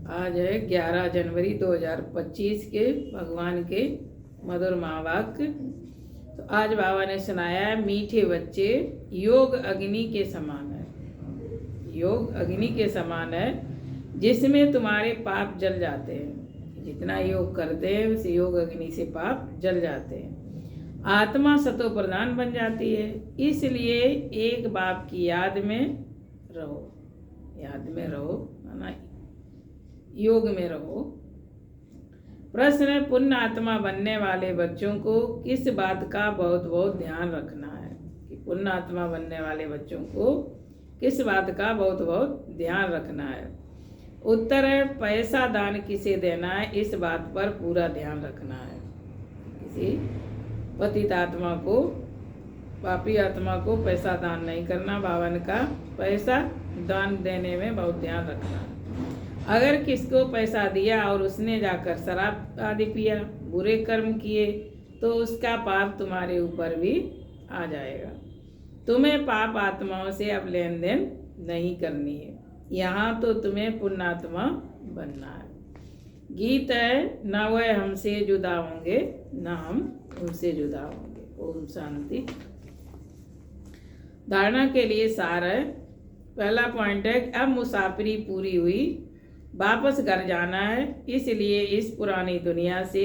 आज है 11 जनवरी 2025 के भगवान के मधुर महावाक्य। तो आज बाबा ने सुनाया है, मीठे बच्चे योग अग्नि के समान है। योग अग्नि के समान है जिसमें तुम्हारे पाप जल जाते हैं। जितना योग करते हैं उस योग अग्नि से पाप जल जाते हैं। आत्मा सतो प्रधान बन जाती है। इसलिए एक बाप की याद में रहो, है ना, योग में रहो। प्रश्न है, पुण्य आत्मा बनने वाले बच्चों को किस बात का बहुत बहुत ध्यान रखना है? कि पुण्य आत्मा बनने वाले बच्चों को किस बात का बहुत बहुत ध्यान रखना है? उत्तर है, पैसा दान किसे देना है इस बात पर पूरा ध्यान रखना है। किसी पतित आत्मा को, पापी आत्मा को पैसा दान नहीं करना। बाबा ने कहा पैसा दान देने में बहुत ध्यान रखना है। अगर किसको पैसा दिया और उसने जाकर शराब आदि पिया, बुरे कर्म किए, तो उसका पाप तुम्हारे ऊपर भी आ जाएगा। तुम्हें पाप आत्माओं से अब लेन देन नहीं करनी है। यहाँ तो तुम्हें पुण्यात्मा बनना है। गीत है, न वह हमसे जुदा होंगे न हम उनसे जुदा होंगे। ओम शांति। धारणा के लिए सार है। पहला पॉइंट है, अब मुसाफिरी पूरी हुई, वापस घर जाना है। इसलिए इस पुरानी दुनिया से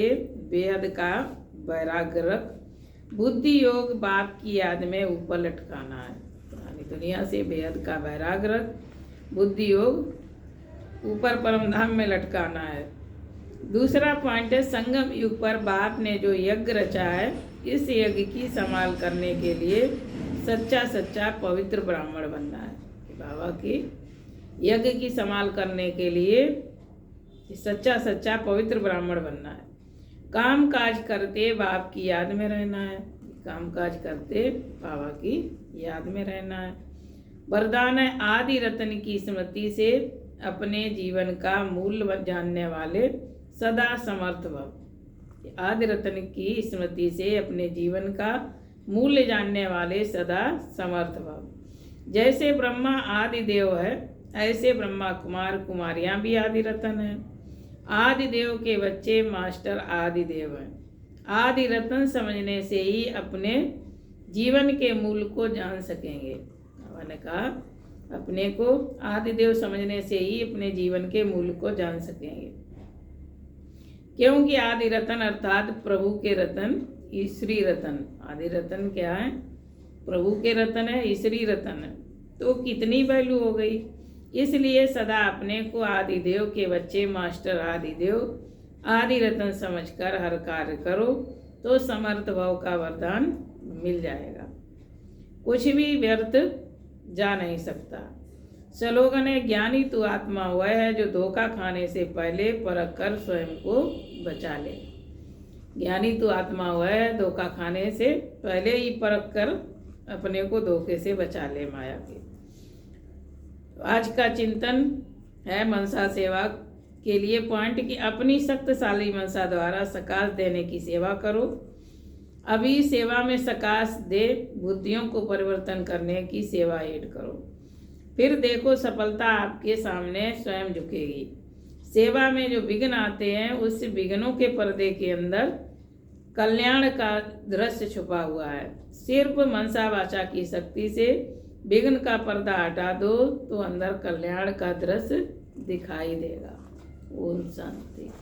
बेहद का वैराग्य रख। बुद्धि योग बाप की याद में ऊपर लटकाना है। पुरानी दुनिया से बेहद का वैराग्य रख, बुद्धि योग ऊपर परम धाम में लटकाना है। दूसरा पॉइंट है, संगम युग पर बाप ने जो यज्ञ रचा है, इस यज्ञ की संभाल करने के लिए सच्चा पवित्र ब्राह्मण बनना है। बाबा की यज्ञ की संभाल करने के लिए सच्चा पवित्र ब्राह्मण बनना है। काम काज करते बाप की याद में रहना है। काम काज करते बाबा की याद में रहना है। वरदान है, आदि रत्न की स्मृति से अपने जीवन का मूल्य जानने वाले सदा समर्थ भव। आदि रत्न की स्मृति से अपने जीवन का मूल्य जानने वाले सदा समर्थ भव। जैसे ब्रह्मा आदि देव है, ऐसे ब्रह्मा कुमार कुमारियां भी आदि रत्न हैं। आदि देव के बच्चे मास्टर आदि देव हैं। आदि रत्न समझने से ही अपने जीवन के मूल को जान सकेंगे। मैंने कहा अपने को आदि देव समझने से ही अपने जीवन के मूल को जान सकेंगे। क्योंकि आदि रत्न अर्थात प्रभु के रत्न, ईश्वरी रत्न। आदि रत्न क्या है? प्रभु के रत्न है, ईश्वरी रत्न है। तो कितनी वैल्यू हो गई। इसलिए सदा अपने को आदि देव के बच्चे मास्टर आदि देव आदि रत्न समझकर हर कार्य करो तो समर्थ भाव का वरदान मिल जाएगा। कुछ भी व्यर्थ जा नहीं सकता। स्लोगन है, ज्ञानी तू आत्मा वह है जो धोखा खाने से पहले परख कर स्वयं को बचा ले। ज्ञानी तू आत्मा वह है, धोखा खाने से पहले ही परख कर अपने को धोखे से बचा ले माया के। आज का चिंतन है मनसा सेवा के लिए पॉइंट कि अपनी शक्तिशाली मनसा द्वारा सकाश देने की सेवा करो। अभी सेवा में सकाश दे बुद्धियों को परिवर्तन करने की सेवा ऐड करो। फिर देखो सफलता आपके सामने स्वयं झुकेगी। सेवा में जो विघ्न आते हैं उस विघ्नों के पर्दे के अंदर कल्याण का दृश्य छुपा हुआ है। सिर्फ मनसा वाचा की शक्ति से विघ्न का पर्दा हटा दो तो अंदर कल्याण का दृश्य दिखाई देगा। ओम शांति।